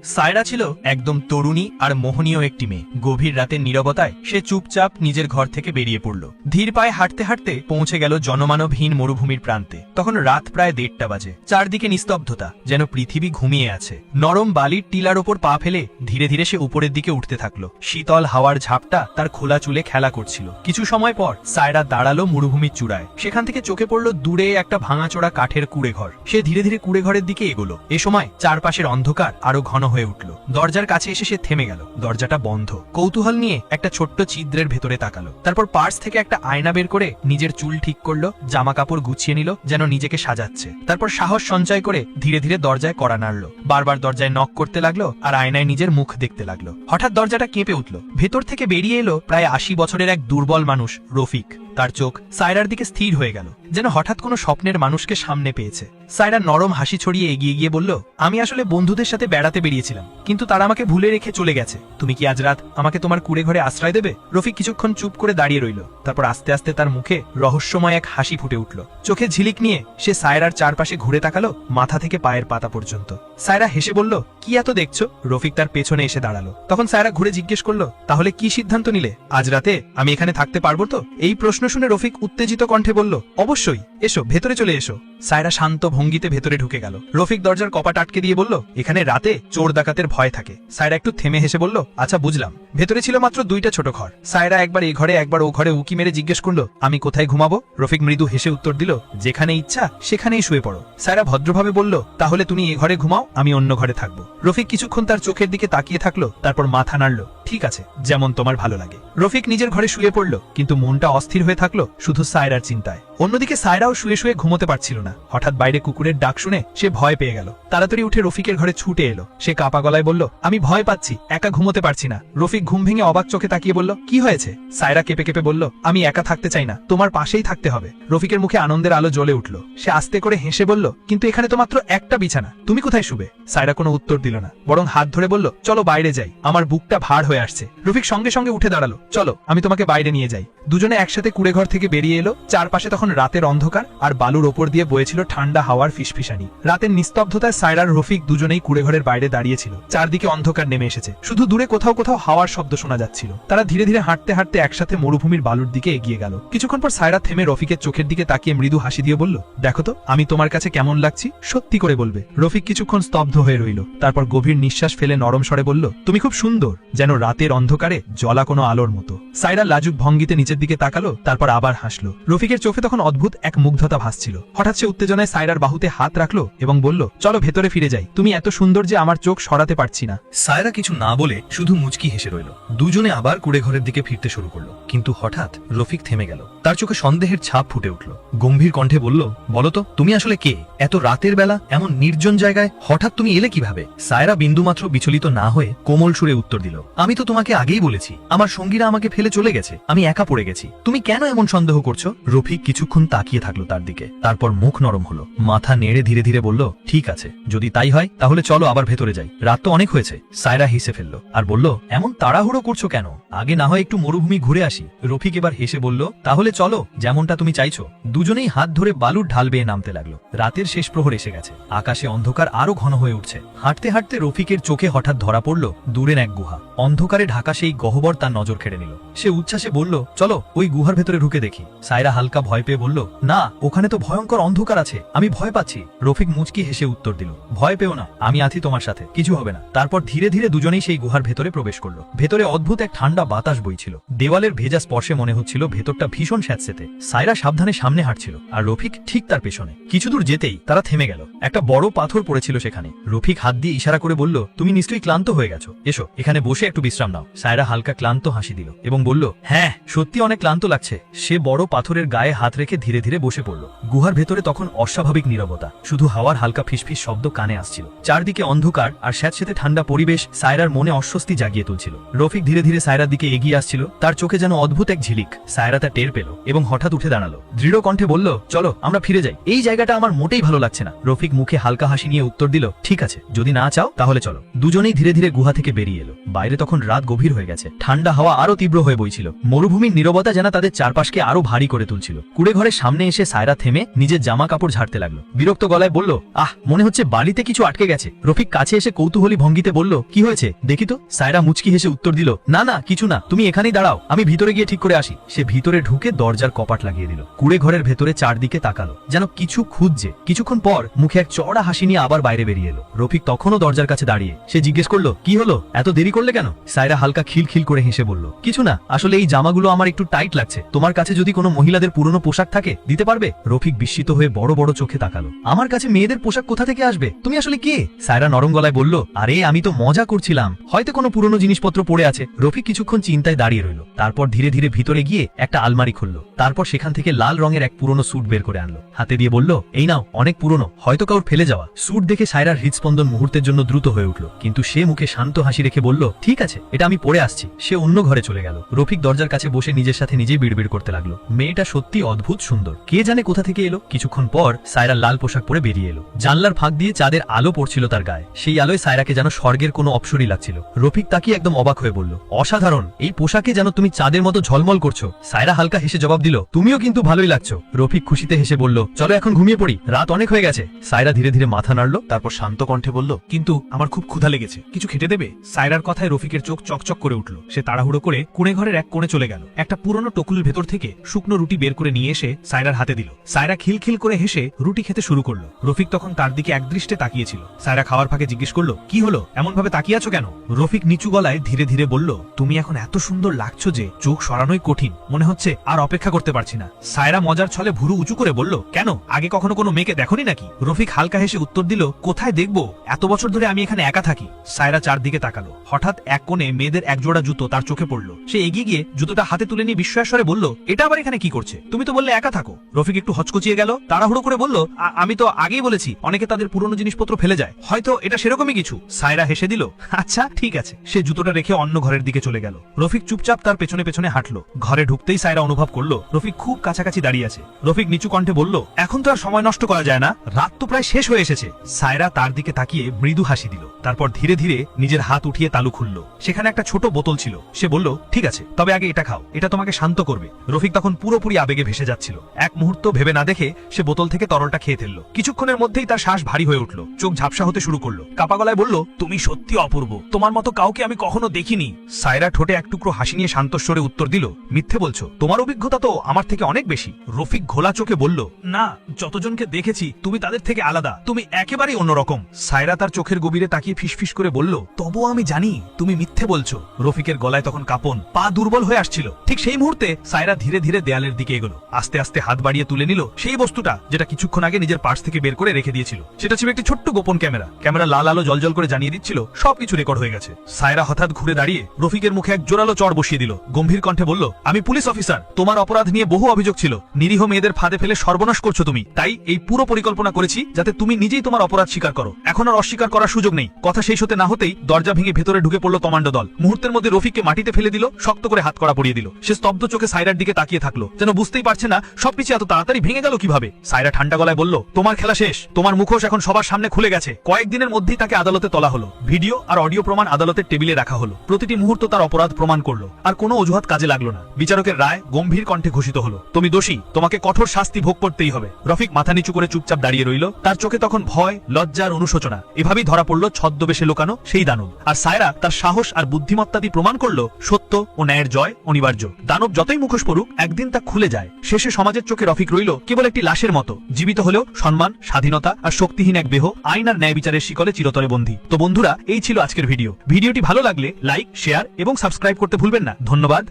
সায়রা ছিল একদম তরুণী আর মোহনীয় একটি মেয়ে। গভীর রাতের নীরবতায় সে চুপচাপ নিজের ঘর থেকে বেরিয়ে পড়ল। ধীর পায়ে হাঁটতে হাঁটতে পৌঁছে গেল জনমানবহীন মরুভূমির প্রান্তে। তখন রাত প্রায় 1:30 বাজে। চারদিকে নিস্তব্ধতা, যেন পৃথিবী ঘুমিয়ে আছে। নরম বালির টিলার ওপর পা ফেলে ধীরে ধীরে সে উপরের দিকে উঠতে থাকলো। শীতল হাওয়ার ঝাপটা তার খোলা চুলে খেলা করছিল। কিছু সময় পর সায়রা দাঁড়ালো মরুভূমির চূড়ায়। সেখান থেকে চোখে পড়ল দূরে একটা ভাঙাচোরা কাঠের কুড়ে ঘর। সে ধীরে ধীরে কুড়ে ঘরের দিকে এগোলো। এ সময় চারপাশের অন্ধকার আরো ঘন হয়ে উঠল। দরজার কাছে এসে সে থেমে গেল। দরজাটা বন্ধ। কৌতূহল নিয়ে একটা ছোট্ট ছিদ্রের ভেতরে তাকালো। তারপর পার্স থেকে একটা আয়না বের করে নিজের চুল ঠিক করলো, জামা কাপড় গুছিয়ে নিল, যেন নিজেকে সাজাচ্ছে। তারপর সাহস সঞ্চয় করে ধীরে ধীরে দরজায় কড়া নাড়লো। বারবার দরজায় নক করতে লাগলো আর আয়নায় নিজের মুখ দেখতে লাগলো। হঠাৎ দরজাটা কেঁপে উঠল। ভেতর থেকে বেরিয়ে এলো প্রায় 80 বছরের এক দুর্বল মানুষ, রফিক। তার চোখ সায়রার দিকে স্থির হয়ে গেল, যেন হঠাৎ কোনো স্বপ্নের মানুষকে সামনে পেয়েছে। সায়রা নরম হাসি ছড়িয়ে এগিয়ে গিয়ে বলল, আমি আসলে বন্ধুদের সাথে বেড়াতে বেরিয়েছিলাম, কিন্তু তারা আমাকে ভুলে রেখে চলে গেছে। তুমি কি আজ রাত আমাকে তোমার কুড়ে ঘরে আশ্রয় দেবে? রফিক কিছুক্ষণ চুপ করে দাঁড়িয়ে রইল। তারপর আস্তে আস্তে তার মুখে রহস্যময় এক হাসি ফুটে উঠল। চোখে ঝিলিক নিয়ে সে সায়রার চারপাশে ঘুরে তাকালো, মাথা থেকে পায়ের পাতা পর্যন্ত। সায়রা হেসে বলল, কি এত দেখছো? রফিক তার পেছনে এসে দাঁড়ালো। তখন সায়রা ঘুরে জিজ্ঞেস করলো, তাহলে কি সিদ্ধান্ত নিলে? আজ রাতে আমি এখানে থাকতে পারবো তো? এই প্রশ্ন শুনে রফিক উত্তেজিত কণ্ঠে বলল, অবশ্যই, এসো, ভেতরে চলে এসো। সায়রা শান্ত ভঙ্গিতে ভেতরে ঢুকে গেল। রফিক দরজার কপাট আটকে দিয়ে বলল, এখানে রাতে চোর ডাকাতের ভয় থাকে। সায়রা একটু থেমে হেসে বলল, আচ্ছা বুঝলাম। ভেতরে ছিল মাত্র 2টা ছোট ঘর। সায়রা একবার এ ঘরে একবার ও ঘরে উকি মেরে জিজ্ঞেস করলো, আমি কোথায় ঘুমাবো? রফিক মৃদু হেসে উত্তর দিল, যেখানে ইচ্ছা সেখানেই শুয়ে পড়ো। সায়রা ভদ্রভাবে বলল, তাহলে তুমি এ ঘরে ঘুমাও, আমি অন্য ঘরে থাকবো। রফিক কিছুক্ষণ তার চোখের দিকে তাকিয়ে থাকলো, তারপর মাথা নাড়ল, ঠিক আছে, যেমন তোমার ভালো লাগে। রফিক নিজের ঘরে শুয়ে পড়ল, কিন্তু মনটা অস্থির হয়ে থাকলো শুধু সায়রার চিন্তায়। অন্যদিকে সায়রাও শুয়ে শুয়ে ঘুমোতে পারছিল না। হঠাৎ বাইরে কুকুরের ডাক শুনে সে ভয় পেয়ে গেল। তাড়াতাড়ি উঠে রফিকের ঘরে ছুটে এলো। সে কাঁপা গলায় বলল, আমি ভয় পাচ্ছি, একা ঘুমোতে পারছি না। রফিক ঘুম ভেঙে অবাক চোখে তাকিয়ে বলল, কি হয়েছে? সায়রা কেঁপে কেঁপে বলল, আমি একা থাকতে চাই না, তোমার পাশেই থাকতে হবে। রফিকের মুখে আনন্দের আলো জ্বলে উঠল। সে আস্তে করে হেসে বলল, কিন্তু এখানে তো মাত্র একটা বিছানা, তুমি কোথায় শুবে? সায়রা কোনো উত্তর দিল না, বরং হাত ধরে বলল, চলো বাইরে যাই, আমার বুকটা ভার হয়ে আসছে। রফিক সঙ্গে সঙ্গে উঠে দাঁড়ালো, চলো, আমি তোমাকে বাইরে নিয়ে যাই। দুজনে একসাথে কুড়ে ঘর থেকে বেরিয়ে এলো। চারপাশে তখন রাতের অন্ধকার আর বালুর ওপর দিয়ে বয়েছিল ঠান্ডা হাওয়ার ফিসফিসানি। রাতের নিস্তব্ধতায় সায়রার রফিক দুজনেই কুড়ে ঘরের বাইরে দাঁড়িয়েছিল। চারদিকে অন্ধকার নেমে এসেছে, শুধু দূরে কোথাও কোথাও হাওয়ার শব্দ শোনা যাচ্ছিল। তারা ধীরে ধীরে হাঁটতে হাঁটতে একসাথে মরুভূমির বালুর দিকে এগিয়ে গেল। কিছুক্ষণ পর সায়রা থেমে রফিকের চোখের দিকে তাকিয়ে মৃদু হাসি দিয়ে বলল, দেখো তো আমি তোমার কাছে কেমন লাগছি, সত্যি করে বলবে। রফিক কিছুক্ষণ স্তব্ধ হয়ে রইল, তারপর গভীর নিঃশ্বাস ফেলে নরম স্বরে বলল, তুমি খুব সুন্দর, যেন রাতের অন্ধকারে জ্বলা কোনো আলোর মতো। সায়রা লাজুক ভঙ্গিতে নিচের দিকে তাকালো, তারপর আবার হাসলো। রফিকের চোখে তখন অদ্ভুত এক মুগ্ধতা ভাসছিল। হঠাৎ সে উত্তেজনায় সায়রার বাহুতে হাত রাখলো এবং বলল, চলো ভেতরে ফিরে যাই, তুমি এত সুন্দর যে আমার চোখ সরাতে পারছি না। সায়রা কিছু না বলে শুধু মুচকি হেসে রইল। দুজনে আবার কুড়ে ঘরের দিকে ফিরতে শুরু করলো, কিন্তু হঠাৎ রফিক থেমে গেল। তার চোখে সন্দেহের ছাপ ফুটে উঠল। গম্ভীর কণ্ঠে বলল, বলো তো তুমি আসলে কে? এত রাতের বেলা এমন নির্জন জায়গায় হঠাৎ তুমি এলে কিভাবে? সায়রা বিন্দুমাত্র বিচলিত না হয়ে কোমল সুরে উত্তর দিল, আমি তো তোমাকে আগেই বলেছি, আমার সঙ্গীরা আমাকে ফেলে চলে গেছে, আমি একা পড়ে গেছি, তুমি কেন এমন সন্দেহ করছো? রফিক কিছুক্ষণ তাকিয়ে থাকলো তার দিকে, তারপর মুখ নরম হলো, মাথা নেড়ে ধীরে ধীরে বলল, ঠিক আছে, যদি তাই হয় তাহলে চলো আবার ভেতরে যাই, রাত তো অনেক হয়েছে। সায়রা হেসে ফেলল আর বলল, এমন তাড়াহুড়ো করছো কেন? আগে না হয় একটু মরুভূমি ঘুরে আসি। রফিক এবার হেসে বলল, তাহলে চলো, যেমনটা তুমি চাইছো। দুজনেই হাত ধরে বালুর ঢাল বেয়ে নামতে লাগলো। রাতের শেষ প্রহর এসে গেছে, আকাশে অন্ধকার আরো ঘন হয়ে উঠছে। হাঁটতে হাঁটতে রফিকের চোখে হঠাৎ ধরা পড়ল দূরের এক গুহা। অন্ধকারে ঢাকা সেই গহ্বর তার নজর কেড়ে নিল। সে উচ্ছ্বাসে বলল, চলো ওই গুহার ভেতরে ঢুকে দেখি। সায়রা হালকা ভয় পেয়ে বলল, না, ওখানে তো ভয়ঙ্কর অন্ধকার আছে, আমি ভয় পাচ্ছি। রফিক মুচকি হেসে উত্তর দিল, ভয় পেও না, আমি আছি তোমার সাথে, কিছু হবে না। তারপর ধীরে ধীরে দুজনেই সেই গুহার ভেতরে প্রবেশ করলো। ভেতরে অদ্ভুত এক ঠান্ডা বাতাস বইছিল। দেওয়ালের ভেজা স্পর্শে মনে হচ্ছিল ভেতরটা ভীষণ স্যাঁতসেঁতে। সায়রা সাবধানে সামনে হাঁটছিল আর রফিক ঠিক তার পেছনে। কিছু দূর যেতেই তারা থেমে গেল। একটা বড় পাথর পড়েছিল সেখানে। রফিক হাত দিয়ে ইশারা করে বলল, তুমি নিশ্চয়ই ক্লান্ত হয়ে গেছো, এসো এখানে বসে একটু বিশ্রাম নাও। সায়রা হালকা ক্লান্ত হাসি দিল এবং বলল, হ্যাঁ, সত্যি অনেক ক্লান্ত লাগছে। সে বড় পাথরের গায়ে হাত রেখে ধীরে ধীরে বসে পড়ল। গুহার ভেতরে তখন অস্বাভাবিক নীরবতা, শুধু হাওয়ার হালকা ফিসফিস শব্দ কানে আসছিল। চারদিকে অন্ধকার আর স্যাঁতসেঁতে ঠান্ডা পরিবেশ সায়রার মনে অস্বস্তি জাগিয়ে তুলছিল। রফিক ধীরে ধীরে সায়রার দিকে এগিয়ে আসছিল, তার চোখে যেন অদ্ভুত এক ঝিলিক। সায়রা তা টের পেল এবং হঠাৎ উঠে দাঁড়ালো। দৃঢ় কণ্ঠে বলল, চলো আমরা ফিরে যাই, এই জায়গাটা আমার মোটেই ভালো লাগছে না। রফিক মুখে হালকা হাসি নিয়ে উত্তর দিল, ঠিক আছে, যদি না চাও তাহলে চলো। দুজনেই ধীরে ধীরে গুহা থেকে বেরিয়ে এলো। বাইরে তখন রাত গভীর হয়ে গেছে, ঠান্ডা হাওয়া আরো তীব্র হয়ে বইছিল। মরুভূমির নীরব নীরবতা যেন তাদের চারপাশকে আরো ভারী করে তুলছিল। কুড়ে ঘরের সামনে এসে সায়রা থেমে নিজের জামা কাপড় ঝাড়তে লাগলো। বিরক্ত গলায় বলল, মনে হচ্ছে বালিতে কিছু আটকে গেছে। রফিক কাছে এসে কৌতূহলী ভঙ্গিতে বলল, কি হয়েছে দেখি তো। সায়রা মুচকি হেসে উত্তর দিল, না না কিছু না, তুমি এখানেই দাঁড়াও, আমি ভিতরে গিয়ে ঠিক করে আসি। সে ভিতরে ঢুকে দরজার কপাট লাগিয়ে দিল। কুড়ে ঘরের ভেতরে চারদিকে তাকালো, যেন কিছু খুঁজছে। কিছুক্ষণ পর মুখে এক চড়া হাসি নিয়ে আবার বাইরে বেরিয়ে এলো। রফিক তখনও দরজার কাছে দাঁড়িয়ে। সে জিজ্ঞেস করলো, কি হলো, এত দেরি করলে কেন? সায়রা হালকা খিলখিল করে হেসে বলল, কিছু না, আসলে এই জামাগুলো আমার একটু টাইট লাগছে, তোমার কাছে যদি কোনো মহিলাদের পুরনো পোশাক থাকে দিতে পারবে? রফিক বিস্মিত হয়ে বড় বড় চোখে তাকালো। আমার কাছে মেয়েদের পোশাক কোথা থেকে আসবে? তুমি আসলে কে? সায়রা নরম গলায় বলল, আরে আমি তো মজা করছিলাম, হয়তো কোনো পুরনো জিনিসপত্র পড়ে আছে। রফিক কিছুক্ষণ চিন্তায় দাঁড়িয়ে রইল। তারপর ধীরে ধীরে ভিতরে গিয়ে একটা আলমারি খুললো। তারপর সেখান থেকে লাল রঙের এক পুরনো স্যুট বের করে আনলো। হাতে দিয়ে বলল, এই নাও, অনেক পুরনো, হয়তো কাউর ফেলে যাওয়া। স্যুট দেখে সায়রার হৃদস্পন্দন মুহূর্তের জন্য দ্রুত হয়ে উঠল, কিন্তু সে মুখে শান্ত হাসি রেখে বলল, ঠিক আছে, এটা আমি পরে আসছি। সে অন্য ঘরে চলে গেল। রফিক দরজার কাছে বসে নিজের সাথে নিজেই বিড়বিড় করতে লাগলো, মেয়েটা সত্যি অদ্ভুত সুন্দর, কে জানে কোথা থেকে এলো। কিছুক্ষণ পর সায়রা লাল পোশাক পরে বেরিয়ে এলো। জানলার ফাঁক দিয়ে চাঁদের আলো পড়ছিল তার গায়ে। সেই আলোয় সায়রাকে যেন স্বর্গের কোনো অপসরী লাগছিল। রফিক তাকিয়ে একদম অবাক হয়ে বলল, অসাধারণ, এই পোশাকে যেন তুমি চাঁদের মতো ঝলমল করছো। সায়রা হালকা হেসে জবাব দিল, তুমিও কিন্তু ভালোই লাগছো। রফিক খুশিতে হেসে বলল, চলো এখন ঘুমিয়ে পড়ি, রাত অনেক হয়ে গেছে। সায়রা ধীরে ধীরে মাথা নাড়লো, তারপর শান্ত কণ্ঠে বলল, কিন্তু আমার খুব ক্ষুধা লেগেছে, কিছু খেতে দেবে? সায়রার কথায় রফিকের চোখ চকচক করে উঠল। সে তাড়াহুড়ো করে কুঁড়ে ঘরের এক কোণে চলে গেল। একটা পুরনো টকুলের ভেতর থেকে শুকনো রুটি বের করে নিয়ে এসে সায়রার হাতে দিল। সায়রা খিলখিল করে হেসে রুটি খেতে শুরু করলো। রফিক তখন তার দিকে একদৃষ্টে তাকিয়েছিল। সায়রা খাওয়ার ফাঁকে জিজ্ঞেস করলো, কি হলো, এমন ভাবে তাকিয়ে আছো কেন? রফিক নিচু গলায় ধীরে ধীরে বলল, তুমি এখন এত সুন্দর লাগছো যে চোখ সরানোই কঠিন, মনে হচ্ছে আর অপেক্ষা করতে পারছি না। সায়রা মজার ছলে ভুরু উঁচু করে বলল, কেন, আগে কখনো কোনো মেয়েকে দেখোনি নাকি? রফিক হালকা হেসে উত্তর দিল, কোথায় দেখবো, এত বছর ধরে আমি এখানে একা থাকি। সায়রা চারদিকে তাকালো। হঠাৎ এক কোণে মেয়েদের এক জোড়া জুতো তার চোখে পড়লো। সে এগিয়ে গিয়ে জুতোটা হাতে তুলে নিয়ে বিস্ময়ের বলল, এটা আবার এখানে কি করছে? তুমি তো বললে একা থাকো। রফিক একটু হচকচিয়ে গেল, তাড়াহুড়ো করে বলল, আমি তো আগেই বলেছি অনেকে তাদের পুরনো জিনিসপত্র ফেলে যায়, হয়তো এটা সেরকমই কিছু। সায়রা হেসে দিল, আচ্ছা ঠিক আছে। সে জুতোটা রেখে অন্য ঘরের দিকে চলে গেল। রফিক চুপচাপ তার পেছনে পেছনে হাঁটলো। ঘরে ঢুকতেই সায়রা অনুভব করলো রফিক খুব কাছাকাছি দাঁড়িয়ে আছে। রফিক নিচু কণ্ঠে বলল, এখন তো আর সময় নষ্ট করা যায় না, রাত তো প্রায় শেষ হয়ে এসেছে। সায়রা তার দিকে তাকিয়ে মৃদু হাসি দিল। তারপর ধীরে ধীরে নিজের হাত উঠিয়ে তালু খুললো। সেখানে একটা ছোট বোতল ছিল। সে বলল, ঠিক আছে, তবে আগে এটা খাও, এটা তোমাকে শান্ত করবে। রফিক তখন পুরোপুরি আবেগে ভেসে যাচ্ছিল। এক মুহূর্ত ভেবে না দেখে সে বোতল থেকে তরলটা খেয়ে ফেললো। কিছুক্ষণের মধ্যেই তার শ্বাস ভারী হয়ে উঠলো, চোখ ঝাপসা হতে শুরু করলো। কাপা গলায় বলল, তুমি সত্যি অপূর্ব, তোমার মতো কাউকে আমি কখনো দেখিনি। সায়রা ঠোঁটে এক টুকরো হাসি নিয়ে শান্তস্বরে উত্তর দিল, মিথ্যে বলছো, তোমার অভিজ্ঞতা তো আমার থেকে অনেক বেশি। রফিক ঘোলা চোখে বলল, না, যতজনকে দেখেছি তুমি তাদের থেকে আলাদা, তুমি একেবারেই অন্যরকম। সায়রা তার চোখের গভীরে তাকিয়ে ফিসফিস করে বলল, তবুও আমি জানি তুমি মিথ্যে বলছো। রফিকের গলায় তখন কাঁপন, পা দুর্বল হয়ে আসছিল। ঠিক সেই মুহূর্তে সায়রা ধীরে ধীরে দেয়ালের দিকে এগোলো। আস্তে আস্তে হাত বাড়িয়ে তুলে নিল সেই বস্তুটা যেটা কিছুক্ষণ আগে নিজের পার্স থেকে বের করে রেখে দিয়েছিল। সেটা ছিল একটি ছোট্ট গোপন ক্যামেরা। ক্যামেরা লাল আলো জলজল করে জানিয়ে দিচ্ছিল সবকিছু রেকর্ড হয়ে গেছে। সায়রা হঠাৎ ঘুরে দাঁড়িয়ে রফিকের মুখে এক জোরালো চড় বসিয়ে দিল। গম্ভীর কণ্ঠে বলল, আমি পুলিশ অফিসার, তোমার অপরাধ নিয়ে বহু অভিযোগ ছিল, নিরীহ মেয়েদের ফাঁদে ফেলে সর্বনাশ করছো তুমি। তাই এই পুরো পরিকল্পনা করেছি যাতে তুমি নিজেই তোমার অপরাধ স্বীকার করো। এখন আর অস্বীকার করার সুযোগ নেই। কথা শেষ হতে না হতেই দরজা ভেঙে ভেতরে ঢুকে পড়লো কমান্ডো দল। মুহূর্তের মধ্যে রফিককে মাটিতে ফেলে দিল, শক্ত করে হাত কড়া পরিয়ে দিল। সে স্তব্ধ চোখে সায়রার দিকে তাকিয়ে থাকলো, যেন বুঝতেই পারছে না সবকিছু এত তাড়াতাড়ি ভেঙে গেল কিভাবে। সায়রা ঠান্ডা গলায় বলল, তোমার খেলা শেষ, তোমার মুখোশ এখন সবার সামনে খুলে গেছে। কয়েকদিনের মধ্যেই তাকে আদালতে তোলা হলো। ভিডিও আর অডিও প্রমাণ আদালতের টেবিলে রাখা হলো। প্রতিটি মুহূর্ত তার অপরাধ প্রমাণ করলো, আর কোনো অজুহাত কাজে লাগলো না। বিচারকের রায় গম্ভীর কণ্ঠে ঘোষিত হলো, তুমি দোষী, তোমাকে কঠোর শাস্তি ভোগ করতেই হবে। রফিক মাথা নিচু করে চুপচাপ দাঁড়িয়ে রইল। তার চোখে তখন ভয়, লজ্জা আর অনুশোচনা। এভাবেই ধরা পড়লো ছদ্মবেশে লোকানো সেই দানব। আর সায়রা তার সাহস আর বুদ্ধিমত্তা দিয়ে প্রমাণ করলো সত্য ও ন্যায়ের জয় অনিবার্য। দানব যতই মুখোশ পড়ুক, একদিন তা খুলে যায়। শেষে সমাজের চোখে রফিক রইল কেবল একটি লাশের মতো, জীবিত হলেও সম্মান, স্বাধীনতা আর শক্তিহীন এক দেহ আইন আর ন্যায় বিচারের শিকলে চিরতরে বন্দী। তো বন্ধুরা, এই ছিল আজকের ভিডিও। ভিডিওটি ভালো লাগলে লাইক, শেয়ার এবং সাবস্ক্রাইব করতে ভুলবেন না। ধন্যবাদ।